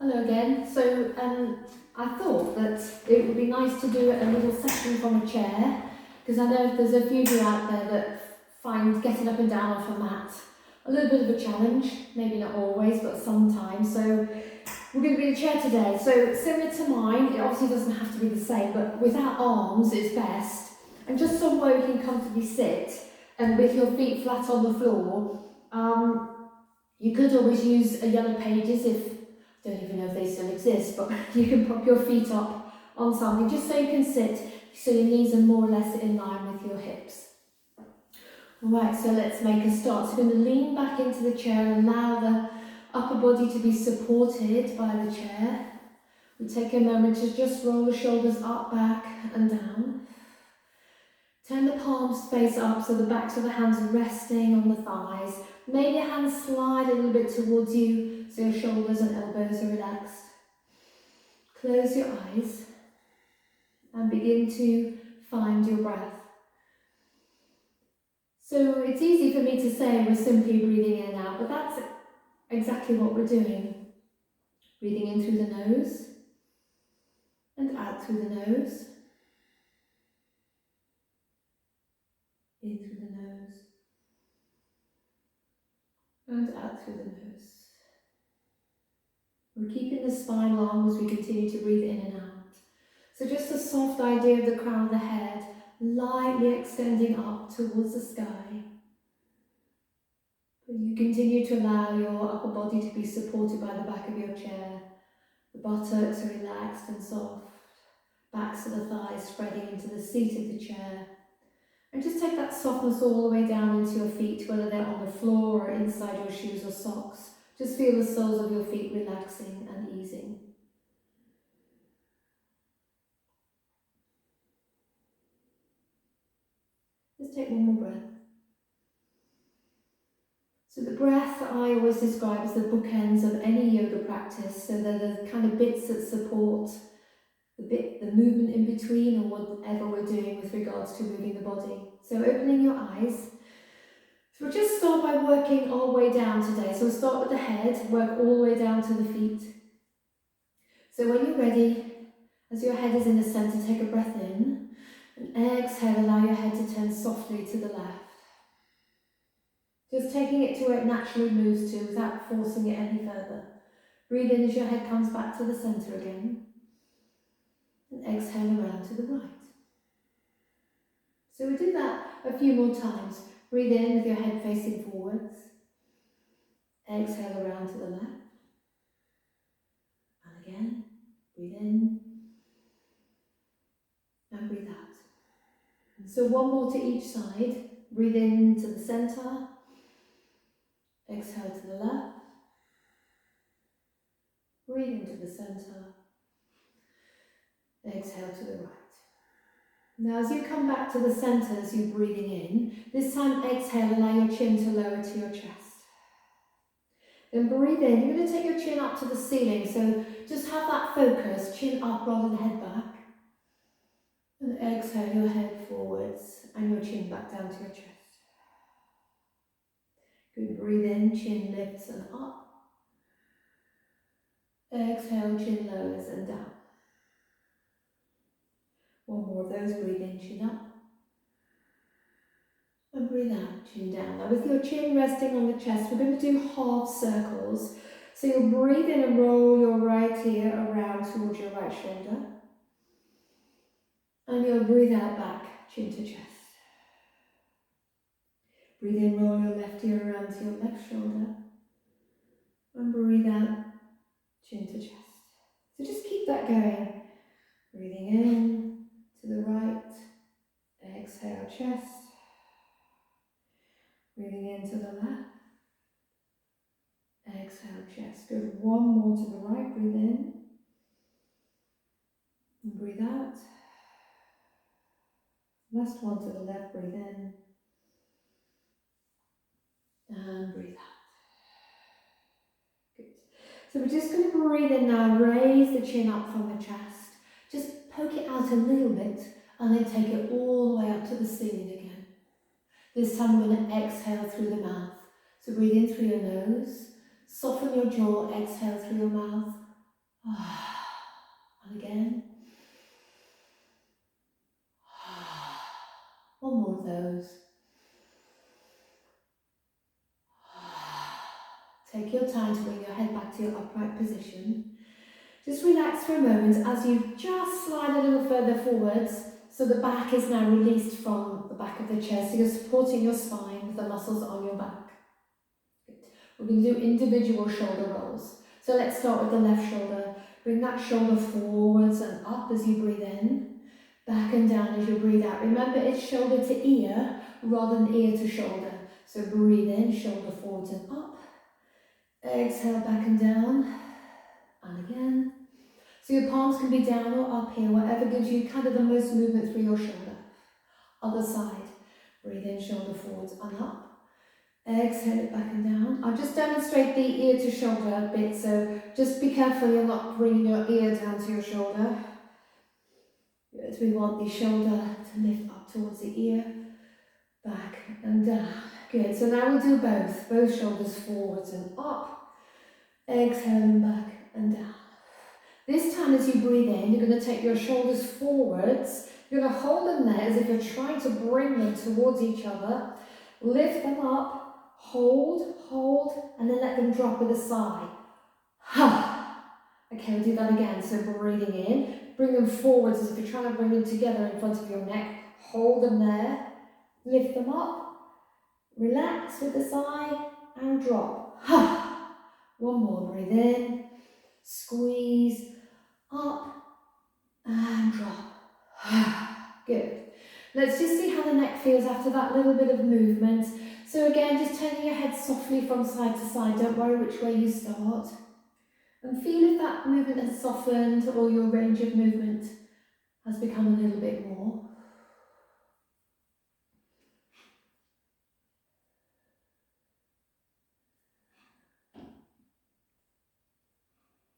Hello again. So I thought that it would be nice to do a little session from a chair, because I know there's a few of you out there that find getting up and down off a mat a little bit of a challenge, maybe not always, but sometimes. So we're going to be in a chair today. So similar to mine, it obviously doesn't have to be the same, but without arms it's best. And just somewhere you can comfortably sit and with your feet flat on the floor. You could always use a yellow pages if, I don't even know if they still exist, but you can pop your feet up on something just so you can sit, so your knees are more or less in line with your hips. Alright, so let's make a start. So we're going to lean back into the chair and allow the upper body to be supported by the chair. We take a moment to just roll the shoulders up, back and down. Turn the palms face up so the backs of the hands are resting on the thighs. Maybe your hands slide a little bit towards you so your shoulders and elbows are relaxed. Close your eyes and begin to find your breath. So it's easy for me to say we're simply breathing in and out, but that's exactly what we're doing. Breathing in through the nose and out through the nose. In through the nose and out through the nose. We're keeping the spine long as we continue to breathe in and out. So just a soft idea of the crown of the head, lightly extending up towards the sky. You continue to allow your upper body to be supported by the back of your chair. The buttocks are relaxed and soft. Backs of the thighs spreading into the seat of the chair. And just take that softness all the way down into your feet, whether they're on the floor or inside your shoes or socks. Just feel the soles of your feet relaxing and easing. Just take one more breath. So the breath I always describe as the bookends of any yoga practice, so they're the kind of bits that support the movement in between or whatever we're doing with regards to moving the body. So opening your eyes. So we'll just start by working our way down today. So we'll start with the head, work all the way down to the feet. So when you're ready, as your head is in the centre, take a breath in and exhale, allow your head to turn softly to the left. Just taking it to where it naturally moves to without forcing it any further. Breathe in as your head comes back to the centre again. And exhale around to the right. So we do that a few more times. Breathe in with your head facing forwards. Exhale around to the left. And again, breathe in. And breathe out. And so one more to each side. Breathe in to the centre. Exhale to the left. Breathe into the centre. Exhale to the right. Now as you come back to the centre as you're breathing in, this time exhale, allow your chin to lower to your chest. Then breathe in, you're going to take your chin up to the ceiling, so just have that focus, chin up rather than head back. And exhale your head forwards and your chin back down to your chest. Good, breathe in, chin lifts and up. Exhale, chin lowers and down. One more of those, breathe in, chin up. And breathe out, chin down. Now with your chin resting on the chest, we're going to do half circles. So you'll breathe in and roll your right ear around towards your right shoulder. And you'll breathe out back, chin to chest. Breathe in, roll your left ear around to your left shoulder. And breathe out, chin to chest. So just keep that going. Breathing in to the right. Exhale, chest. Breathing in to the left. Exhale, chest. Good. One more to the right. Breathe in. And breathe out. Last one to the left. Breathe in. And breathe out. Good. So we're just going to breathe in now. Raise the chin up from the chest. Just poke it out a little bit and then take it all the way up to the ceiling again. This time we're going to exhale through the mouth. So breathe in through your nose. Soften your jaw. Exhale through your mouth. And again. One more of those. Take your time to bring your head back to your upright position. Just relax for a moment as you just slide a little further forwards, so the back is now released from the back of the chair, so you're supporting your spine with the muscles on your back. Good. We're going to do individual shoulder rolls. So let's start with the left shoulder. Bring that shoulder forwards and up as you breathe in, back and down as you breathe out. Remember, it's shoulder to ear rather than ear to shoulder. So breathe in, shoulder forwards and up. Exhale, back and down. And again. So your palms can be down or up here, whatever gives you kind of the most movement through your shoulder. Other side. Breathe in, shoulder forwards and up. Exhale it back and down. I'll just demonstrate the ear to shoulder a bit, so just be careful you're not bringing your ear down to your shoulder. As we want the shoulder to lift up towards the ear, back and down. Good, so now we'll do both shoulders forwards and up. Exhale and back and down. This time as you breathe in, you're going to take your shoulders forwards. You're going to hold them there as if you're trying to bring them towards each other. Lift them up, hold, and then let them drop with a sigh. Okay, we'll do that again. So breathing in, bring them forwards as if you're trying to bring them together in front of your neck. Hold them there, lift them up, relax with a sigh, and drop. One more, breathe in, squeeze, up, and drop. Good. Let's just see how the neck feels after that little bit of movement. So again, just turning your head softly from side to side. Don't worry which way you start. And feel if that movement has softened or your range of movement has become a little bit more.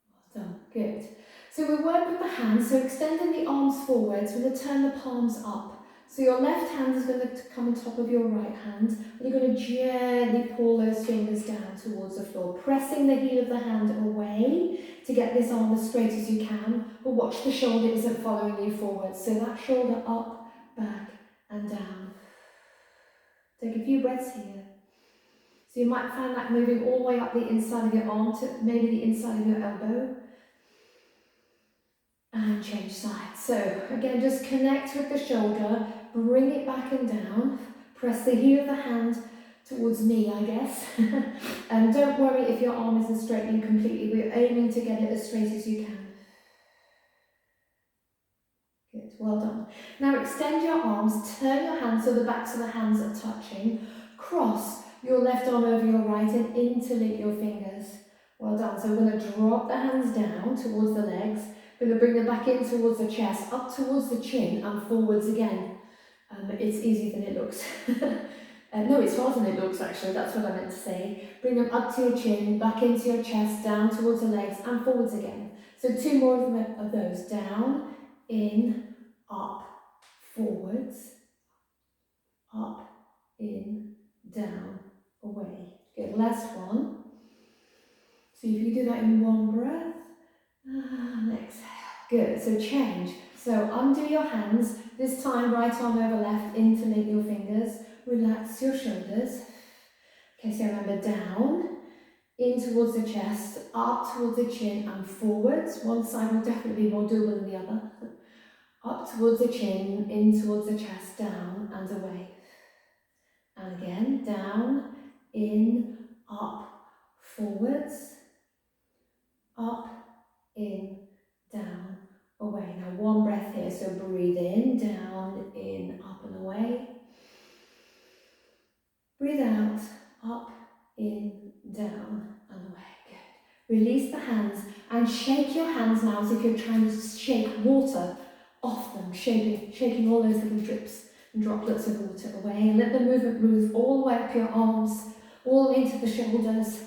Well done. Good. So we work with the hands, so extending the arms forwards, we're going to turn the palms up. So your left hand is going to come on top of your right hand, and you're going to gently pull those fingers down towards the floor, pressing the heel of the hand away to get this arm as straight as you can, but watch the shoulder isn't following you forwards. So that shoulder up, back and down. Take a few breaths here. So you might find that moving all the way up the inside of your arm to maybe the inside of your elbow. And change sides. So again, just connect with the shoulder, bring it back and down, press the heel of the hand towards me, I guess. And don't worry if your arm isn't straightening completely, we're aiming to get it as straight as you can. Good, well done. Now extend your arms, turn your hands so the backs of the hands are touching, cross your left arm over your right and interlink your fingers. Well done. So we're going to drop the hands down towards the legs. We're going to bring them back in towards the chest, up towards the chin and forwards again. It's easier than it looks. No, it's harder than it looks actually, that's what I meant to say. Bring them up to your chin, back into your chest, down towards the legs and forwards again. So two more of those. Down, in, up, forwards, up, in, down, away. Good, last one. So if you do that in one breath, and exhale. Good, so change. So undo your hands, this time right arm over left, interlink your fingers, relax your shoulders. Okay, so remember down, in towards the chest, up towards the chin and forwards. One side will definitely be more doable than the other. Up towards the chin, in towards the chest, down and away. And again, down, in, up, forwards, up, in, down, away. Now one breath here, so breathe in, down, in, up and away. Breathe out, up, in, down and away. Good. Release the hands and shake your hands now as if you're trying to shake water off them, shaking all those little drips and droplets of water away, and let the movement move all the way up your arms, all into the shoulders,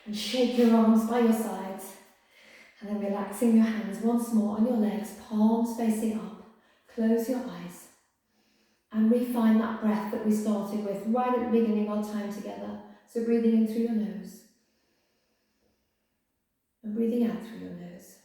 and shake your arms by your sides. And then relaxing your hands once more on your legs, palms facing up. Close your eyes and refine that breath that we started with right at the beginning of our time together. So breathing in through your nose and breathing out through your nose.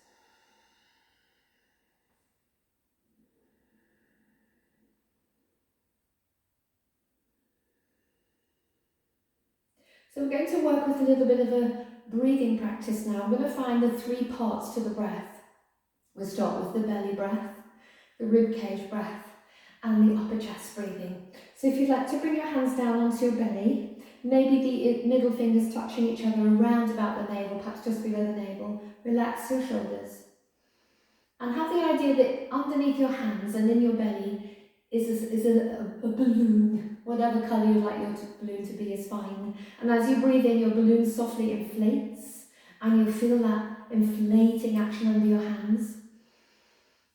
So we're going to work with a little bit of a breathing practice now. I'm going to find the 3 parts to the breath. We'll start with the belly breath, the rib cage breath, and the upper chest breathing. So if you'd like to bring your hands down onto your belly, maybe the middle fingers touching each other around about the navel, perhaps just below the navel, relax your shoulders. And have the idea that underneath your hands and in your belly is a balloon. Whatever colour you'd like your balloon to be is fine. And as you breathe in, your balloon softly inflates, and you'll feel that inflating action under your hands.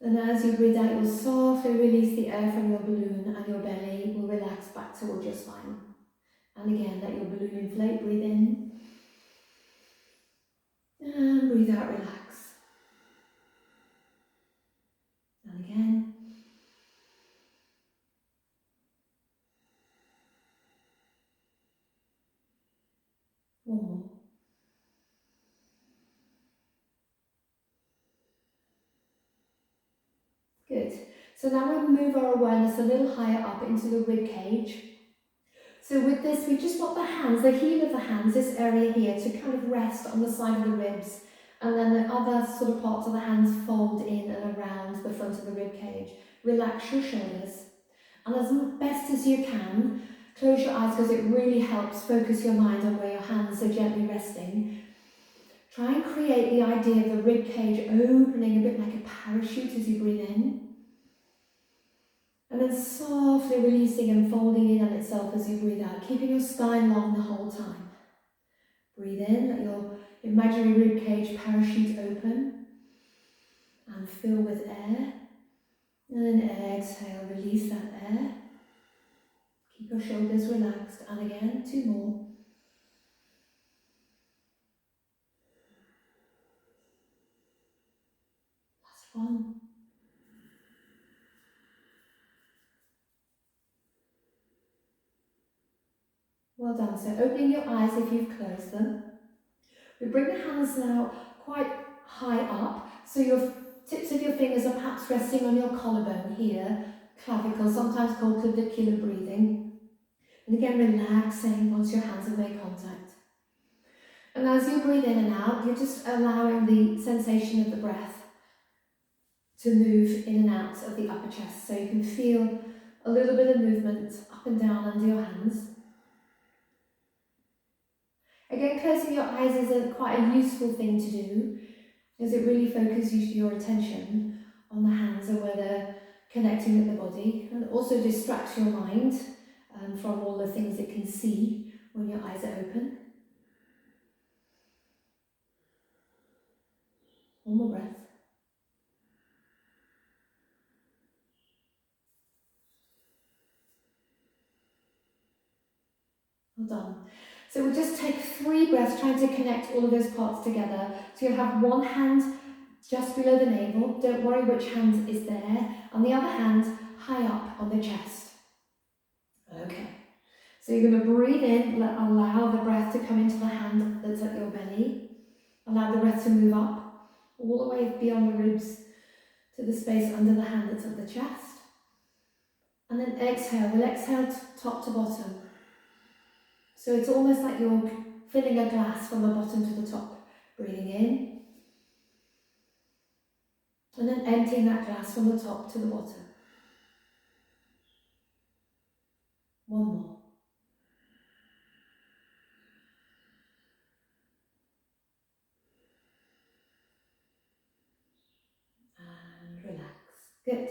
And as you breathe out, you'll softly release the air from your balloon, and your belly will relax back towards your spine. And again, let your balloon inflate, breathe in. And breathe out, relax. And again. One more. Good. So now we'll move our awareness a little higher up into the rib cage. So with this, we just want the hands, the heel of the hands, this area here, to kind of rest on the side of the ribs. And then the other sort of parts of the hands fold in and around the front of the rib cage. Relax your shoulders. And as best as you can, close your eyes because it really helps focus your mind on where your hands are gently resting. Try and create the idea of the rib cage opening a bit like a parachute as you breathe in. And then softly releasing and folding in on itself as you breathe out, keeping your spine long the whole time. Breathe in, let your imaginary rib cage parachute open and fill with air. And then exhale, release that air. Keep your shoulders relaxed. And again, 2 more. Last one. Well done. So opening your eyes if you've closed them. We bring the hands now quite high up, so your tips of your fingers are perhaps resting on your collarbone here, clavicle, sometimes called clavicular breathing. And again, relaxing once your hands have made contact. And as you breathe in and out, you're just allowing the sensation of the breath to move in and out of the upper chest, so you can feel a little bit of movement up and down under your hands. Again, closing your eyes is quite a useful thing to do, as it really focuses your attention on the hands and where they're connecting with the body, and also distracts your mind from all the things it can see when your eyes are open. One more breath. Well done. So we'll just take 3 breaths, trying to connect all of those parts together. So you'll have one hand just below the navel, don't worry which hand is there, and the other hand high up on the chest. Okay, so you're going to breathe in, allow the breath to come into the hand that's at your belly, allow the breath to move up, all the way beyond the ribs to the space under the hand that's at the chest, and then exhale, we'll exhale top to bottom. So it's almost like you're filling a glass from the bottom to the top, breathing in, and then emptying that glass from the top to the bottom. One more. And relax. Good.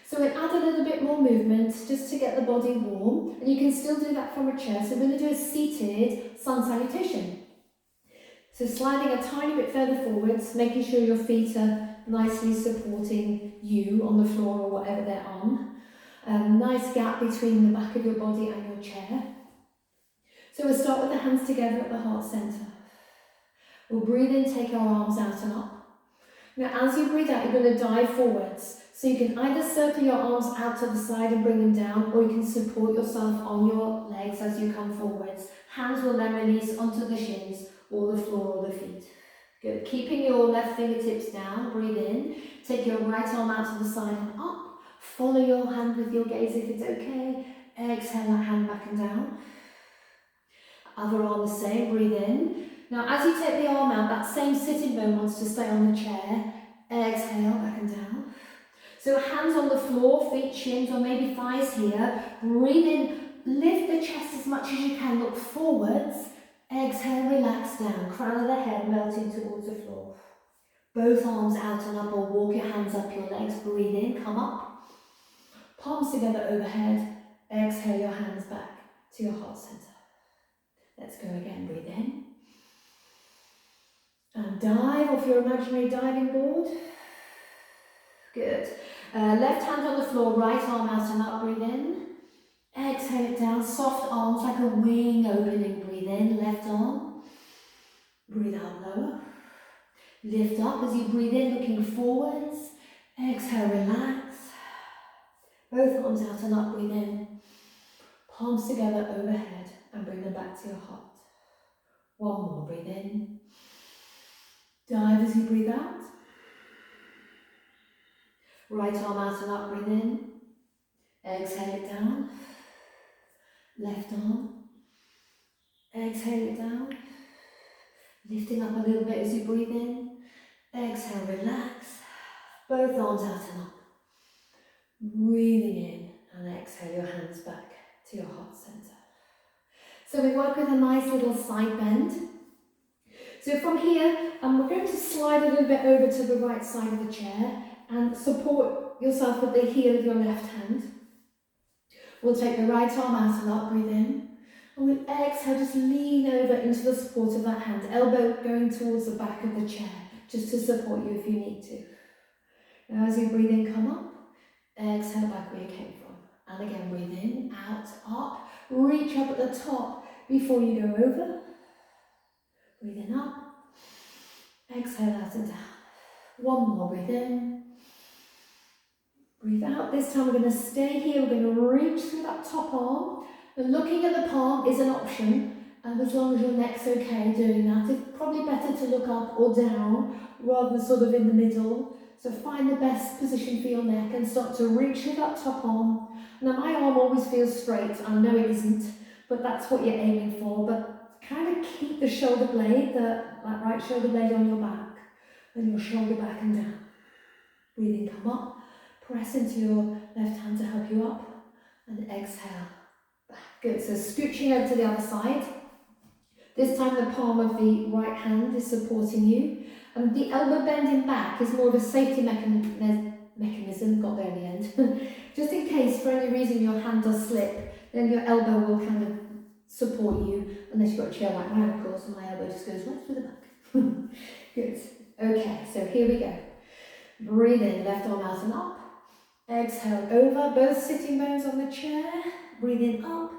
So we'll add a little bit more movement just to get the body warm, and you can still do that from a chair. So we're going to do a seated sun salutation. So sliding a tiny bit further forwards, making sure your feet are nicely supporting you on the floor or whatever they're on. Nice gap between the back of your body and your chair. So we'll start with the hands together at the heart centre. We'll breathe in, take our arms out and up. Now as you breathe out, you're going to dive forwards. So you can either circle your arms out to the side and bring them down, or you can support yourself on your legs as you come forwards. Hands will then release onto the shins or the floor or the feet. Good. Keeping your left fingertips down, breathe in. Take your right arm out to the side and up. Follow your hand with your gaze if it's okay. Exhale that hand back and down. Other arm the same, breathe in. Now as you take the arm out, that same sitting bone wants to stay on the chair. Exhale, back and down. So hands on the floor, feet, shins, or maybe thighs here. Breathe in, lift the chest as much as you can, look forwards. Exhale, relax down, crown of the head melting towards the floor. Both arms out and up, or walk your hands up your legs. Breathe in, come up. Palms together overhead. Exhale your hands back to your heart center. Let's go again, breathe in. And dive off your imaginary diving board. Good. Left hand on the floor, right arm out and up, breathe in. Exhale it down, soft arms like a wing opening, breathe in, left arm. Breathe out lower. Lift up as you breathe in, looking forwards. Exhale, relax. Both arms out and up, breathe in. Palms together overhead and bring them back to your heart. One more, breathe in. Dive as you breathe out. Right arm out and up, breathe in. Exhale it down. Left arm. Exhale it down. Lifting up a little bit as you breathe in. Exhale, relax. Both arms out and up. Breathing in and exhale your hands back to your heart center. So we work with a nice little side bend. So from here, we're going to slide a little bit over to the right side of the chair and support yourself with the heel of your left hand. We'll take the right arm out and up, breathe in. And we'll exhale, just lean over into the support of that hand, elbow going towards the back of the chair, just to support you if you need to. Now as you breathe in, come up. Exhale back where you came from. And again, breathe in, out, up. Reach up at the top before you go over. Breathe in up. Exhale out and down. One more, breathe in. Breathe out. This time we're going to stay here. We're going to reach through that top arm. And looking at the palm is an option. And as long as your neck's okay doing that, it's probably better to look up or down rather than sort of in the middle. So find the best position for your neck and start to reach through that top arm. Now my arm always feels straight. I know it isn't, but that's what you're aiming for. But kind of keep the shoulder blade, that right shoulder blade on your back and your shoulder back and down. Breathing, come up. Press into your left hand to help you up. And exhale. Back. Good. So scooching over to the other side. This time the palm of the right hand is supporting you. And the elbow bending back is more of a safety mechanism, got there in the end. Just in case for any reason your hand does slip, then your elbow will kind of support you, unless you've got a chair like mine, of course, and my elbow just goes right through the back. Good. Okay, so here we go. Breathe in, left arm out and up. Exhale over, both sitting bones on the chair. Breathe in up.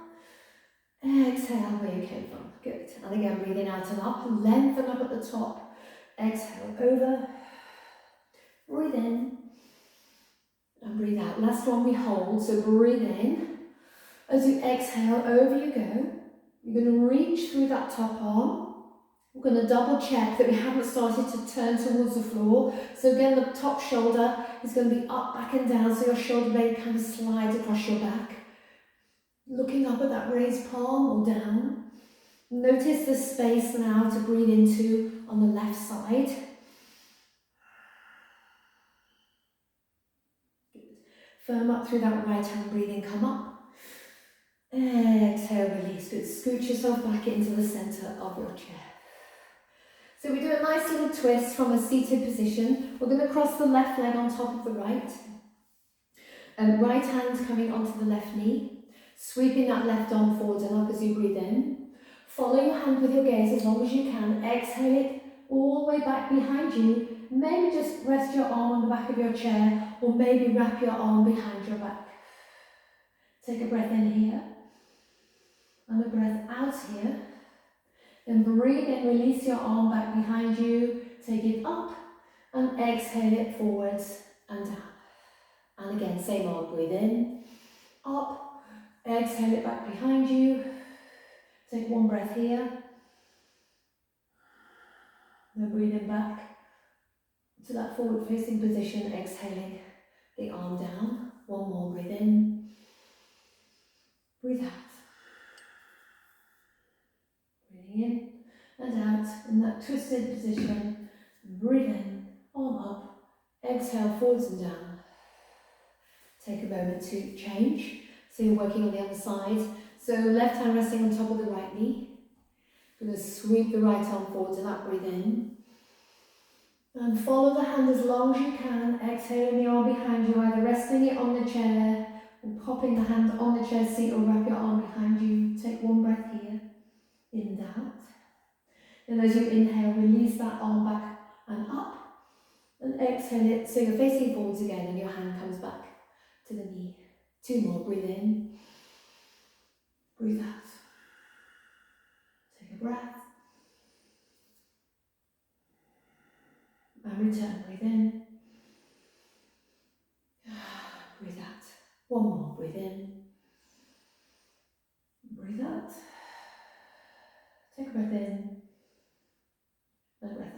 Exhale where you came from. Good. And again, breathe in out and up. Lengthen up at the top. Exhale over. Breathe in. And breathe out. Last one we hold. So breathe in. As you exhale, over you go. You're going to reach through that top arm. We're going to double check that we haven't started to turn towards the floor. So again, the top shoulder is going to be up, back and down, so your shoulder blade kind of slides across your back. Looking up at that raised palm or down. Notice the space now to breathe into on the left side. Good. Firm up through that right hand, breathing, come up. Exhale, release. Good. Scooch yourself back into the centre of your chair. So we do a nice little twist from a seated position. We're going to cross the left leg on top of the right. And right hand coming onto the left knee. Sweeping that left arm forward and up as you breathe in. Follow your hand with your gaze as long as you can. Exhale it all the way back behind you. Maybe just rest your arm on the back of your chair, or maybe wrap your arm behind your back. Take a breath in here. And a breath out here. Then breathe in, release your arm back behind you. Take it up and exhale it forwards and down. And again, same arm, breathe in, up, exhale it back behind you. Take one breath here. Then breathe in back to that forward facing position, exhaling the arm down. One more, breathe in, breathe out. in and out in that twisted position. Breathe in, arm up, exhale forwards and down. Take a moment to change. So you're working on the other side. So left hand resting on top of the right knee. Going to sweep the right arm forwards and up, breathe in. And follow the hand as long as you can, exhaling the arm behind you, either resting it on the chair or popping the hand on the chair seat or wrap your arm behind you. Take one breath here, in and out. And as you inhale, release that arm back and up. And exhale it so you're facing forwards again and your hand comes back to the knee. 2 more, breathe in, breathe out. Take a breath. And return, breathe in. Breathe out. 1 more, breathe in. Breathe out. Take a breath in. And breath out.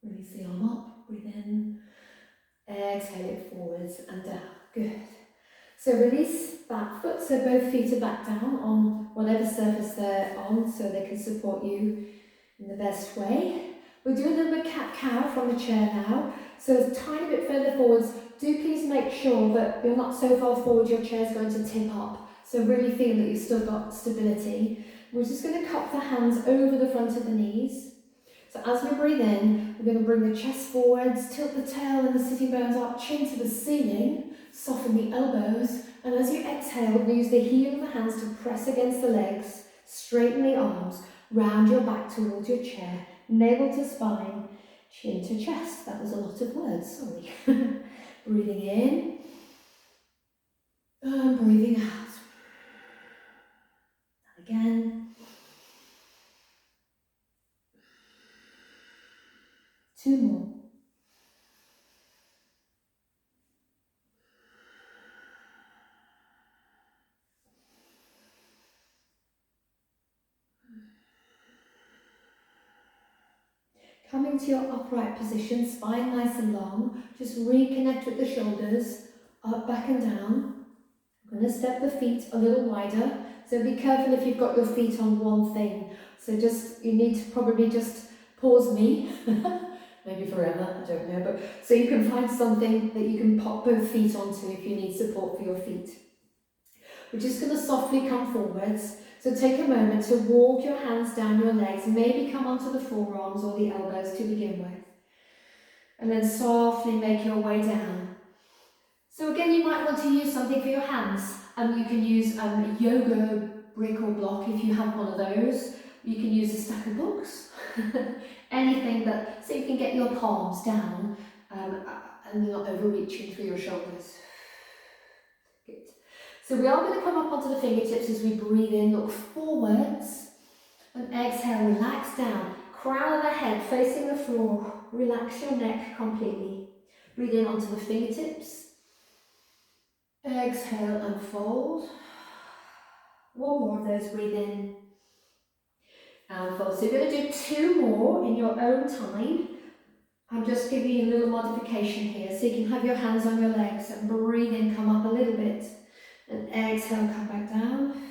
Release the arm up, breathe in. Exhale it forwards and down. Good. So release back foot, so both feet are back down on whatever surface they're on so they can support you in the best way. We're doing a little bit cat-cow from the chair now. So a tiny bit further forwards. Do please make sure that you're not so far forward your chair's going to tip up. So really feel that you've still got stability. We're just going to cup the hands over the front of the knees. So as we breathe in, we're going to bring the chest forwards, tilt the tail and the sitting bones up, chin to the ceiling, soften the elbows, and as you exhale, use the heel of the hands to press against the legs, straighten the arms, round your back towards your chair, navel to spine, chin to chest. That was a lot of words, sorry. Breathing in, and breathing out. And again. 2 more. Coming to your upright position, spine nice and long. Just reconnect with the shoulders, up, back and down. I'm going to step the feet a little wider. So be careful if you've got your feet on one thing. So you need to probably just pause me. Maybe forever, I don't know. But so you can find something that you can pop both feet onto if you need support for your feet. We're just going to softly come forwards. So take a moment to walk your hands down your legs, maybe come onto the forearms or the elbows to begin with. And then softly make your way down. So again, you might want to use something for your hands. You can use a yoga brick or block if you have one of those. You can use a stack of books. Anything so you can get your palms down and not overreaching through your shoulders. Good. So we are going to come up onto the fingertips as we breathe in, look forwards, and exhale, relax down. Crown of the head facing the floor, relax your neck completely. Breathe in onto the fingertips. Exhale and fold. 1 more of those, breathe in and fold. So you're going to do 2 more in your own time. I'm just giving you a little modification here so you can have your hands on your legs and breathe in, come up a little bit. And exhale, come back down.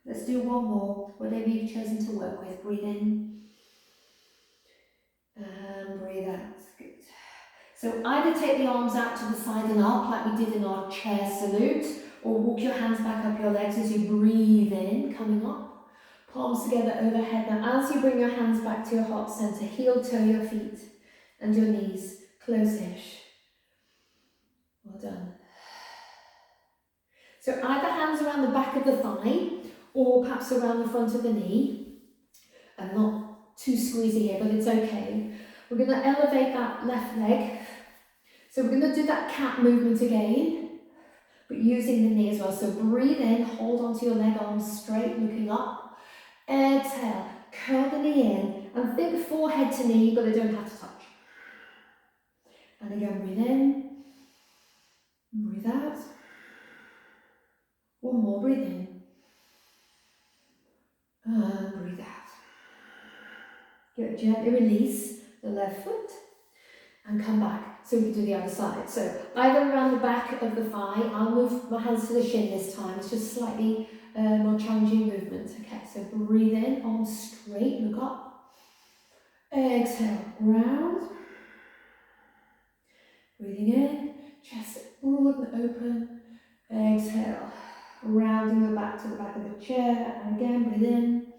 Let's do 1 more, whatever you've chosen to work with. Breathe in. And breathe out. Good. So either take the arms out to the side and up like we did in our chair salute, or walk your hands back up your legs as you breathe in, coming up. Palms together overhead. Now as you bring your hands back to your heart center, heel toe your feet and your knees close-ish. Well done. So either hands around the back of the thigh or perhaps around the front of the knee. And not too squeezy here, but it's okay. We're going to elevate that left leg. So we're going to do that cat movement again, but using the knee as well. So breathe in, hold onto your leg, arms straight, looking up. Exhale, curl the knee in, and think forehead to knee, but they don't have to touch. And again, breathe in, breathe out. 1 more, breathe in. And breathe out. Good, gently release the left foot and come back. So we can do the other side. So either around the back of the thigh, I'll move my hands to the shin this time. It's just slightly more challenging movement. Okay, so breathe in, arms straight, look up. Exhale, round. Breathing in, chest broad and open. Exhale, rounding your back to the back of the chair. And again, breathe in.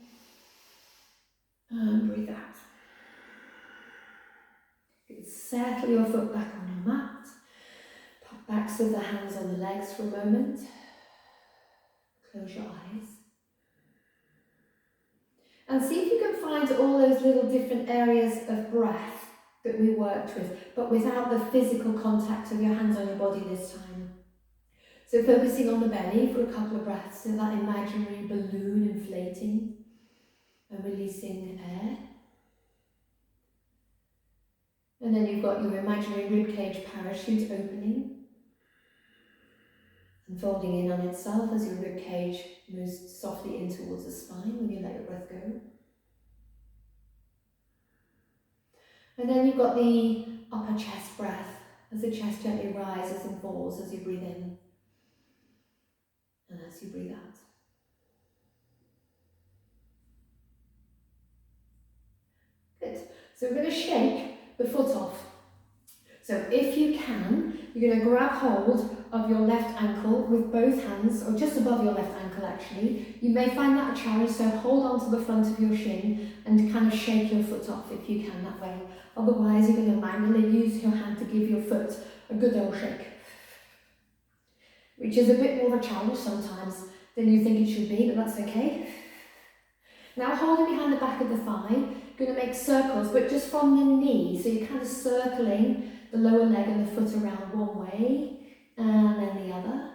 And breathe out. Settle your foot back on your mat. Pop backs of the hands on the legs for a moment. Close your eyes. And see if you can find all those little different areas of breath that we worked with, but without the physical contact of your hands on your body this time. So focusing on the belly for a couple of breaths, so that imaginary balloon inflating and releasing air. And then you've got your imaginary ribcage parachute opening and folding in on itself as your ribcage moves softly in towards the spine when you let your breath go. And then you've got the upper chest breath as the chest gently rises and falls as you breathe in and as you breathe out. Good. So we're going to shake the foot off. So if you can, you're going to grab hold of your left ankle with both hands, or just above your left ankle actually. You may find that a challenge, so hold on to the front of your shin and kind of shake your foot off if you can that way. Otherwise you're going to manually use your hand to give your foot a good old shake, which is a bit more of a challenge sometimes than you think it should be, but that's okay. Now holding behind the back of the thigh, going to make circles, but just from the knee, so you're kind of circling the lower leg and the foot around one way and then the other.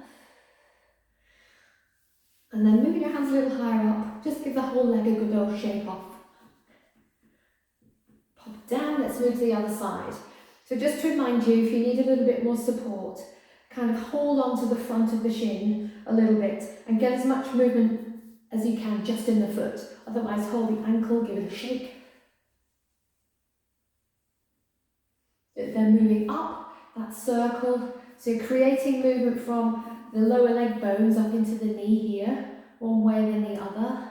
And then moving your hands a little higher up, just give the whole leg a good old shake off. Pop down, let's move to the other side. So just to remind you, if you need a little bit more support, kind of hold on to the front of the shin a little bit and get as much movement as you can just in the foot. Otherwise hold the ankle, give it a shake. Then moving up, that circle, so you're creating movement from the lower leg bones up into the knee here, one way then the other.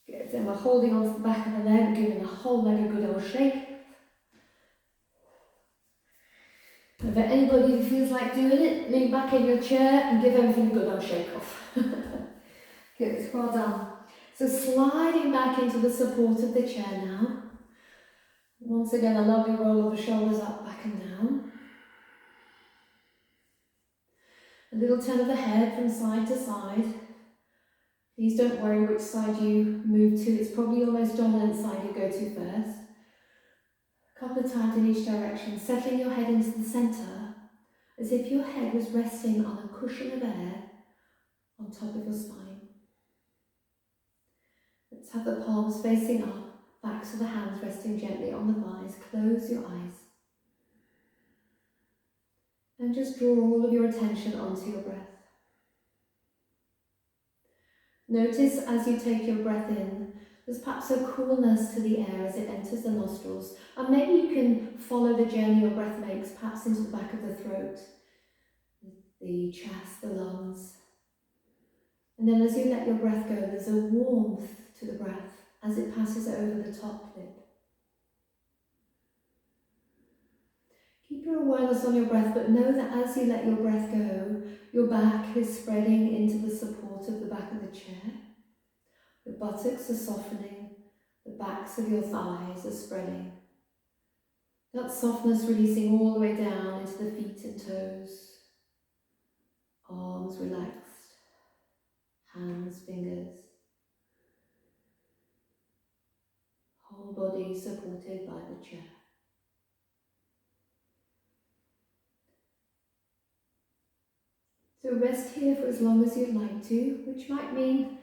Good, then we're holding onto the back of the leg, giving the whole leg a good old shake. If anybody who feels like doing it, lean back in your chair and give everything a good old shake off. Good, well done. So sliding back into the support of the chair now. Once again, a lovely roll of the shoulders up, back and down. A little turn of the head from side to side. Please don't worry which side you move to. It's probably your most dominant side you go to first. A couple of times in each direction, settling your head into the centre, as if your head was resting on a cushion of air on top of your spine. Let's have the palms facing up. Backs of the hands resting gently on the thighs. Close your eyes. And just draw all of your attention onto your breath. Notice as you take your breath in, there's perhaps a coolness to the air as it enters the nostrils. And maybe you can follow the journey your breath makes, perhaps into the back of the throat, the chest, the lungs. And then as you let your breath go, there's a warmth to the breath as it passes over the top lip. Keep your awareness on your breath, but know that as you let your breath go, your back is spreading into the support of the back of the chair. Your buttocks are softening, the backs of your thighs are spreading. That softness releasing all the way down into the feet and toes. Arms relaxed, hands, fingers. Whole body supported by the chair. So rest here for as long as you'd like to, which might mean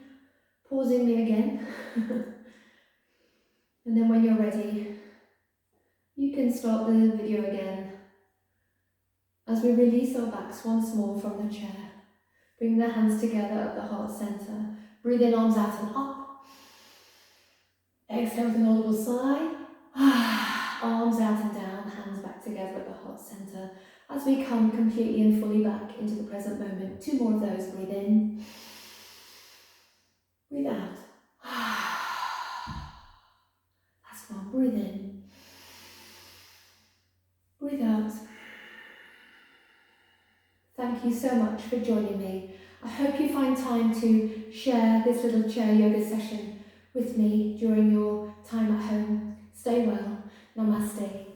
pausing me again. And then when you're ready, you can start the video again as we release our backs once more from the chair. Bring the hands together at the heart centre. Breathe in, arms out and up. Exhale with an audible sigh. Arms out and down, hands back together at the heart centre as we come completely and fully back into the present moment. 2 more of those. Breathe in. Breathe out. Last one. Breathe in. Breathe out. Thank you so much for joining me. I hope you find time to share this little chair yoga session with me during your time at home. Stay well. Namaste.